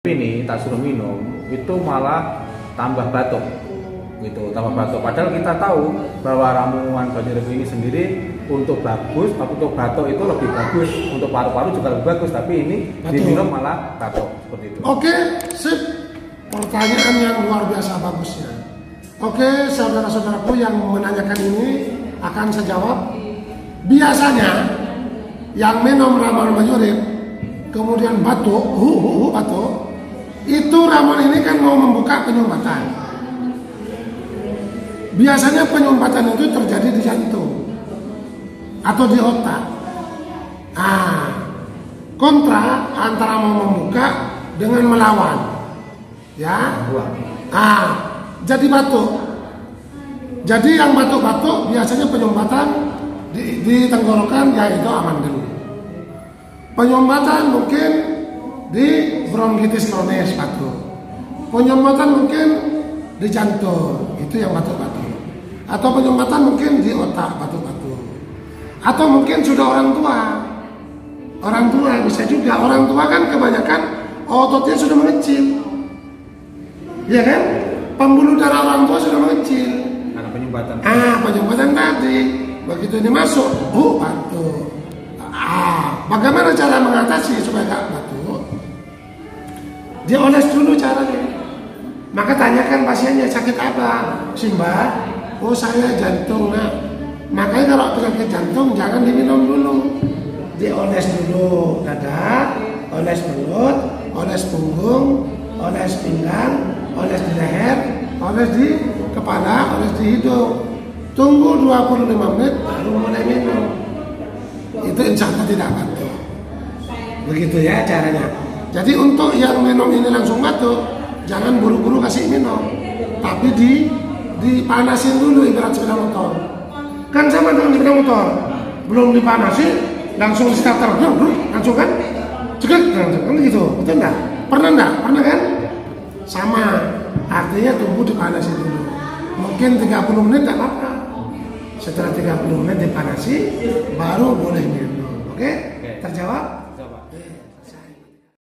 ini tak suruh minum itu malah tambah batuk gitu, tambah batuk. Padahal kita tahu bahwa ramuan Banyu ini sendiri untuk bagus, tapi untuk batuk itu lebih bagus, untuk paru-paru juga lebih bagus, tapi ini diminum malah batuk seperti itu. Oke, sip. Pertanyaan yang luar biasa bagusnya. Oke, saudara-saudaraku yang menanyakan ini akan saya jawab. Biasanya yang minum ramuan Banyu kemudian batuk, batuk, itu ramuan ini kan mau membuka penyumbatan. Biasanya penyumbatan itu terjadi di jantung atau di otak. Kontra antara mau membuka dengan melawan, ya. Jadi batuk. Jadi yang batuk-batuk biasanya penyumbatan di tenggorokan, yaitu amandel. Penyumbatan mungkin di bronkitis kronis batuk. Penyumbatan mungkin di jantung, itu yang batuk-batuk. Atau penyumbatan mungkin di otak batuk-batuk. Atau mungkin sudah orang tua. Orang tua bisa juga. Orang tua kan kebanyakan ototnya sudah mengecil. Ya kan? Pembuluh darah orang tua sudah mengecil. Karena penyumbatan. Penyumbatan tadi. Begitu ini masuk, batuk. Bagaimana cara mengatasi supaya gak batuk? Dioles dulu caranya. Maka tanyakan pasiennya, sakit apa? Simba, saya jantung nak. Makanya kalau penyakit jantung jangan diminum dulu. Dioles dulu dada, oles perut, oles punggung, oles pinggang, oles di leher, oles di kepala, oles di hidung. Tunggu 25 menit baru mulai minum. Itu insya Allah tidak batuk. Begitu ya caranya. Jadi untuk yang minum ini langsung batuk, jangan buru-buru kasih minum, tapi dipanasin dulu ibarat sepeda motor. Kan sama dengan sepeda motor, belum dipanasi langsung starter, langsung kan, kan gitu, betul enggak? Pernah enggak? Pernah kan? Sama, artinya tunggu dipanasin dulu. Mungkin 30 menit enggak apa-apa. Setelah 30 menit dipanasi, baru boleh minum. Oke? Terjawab?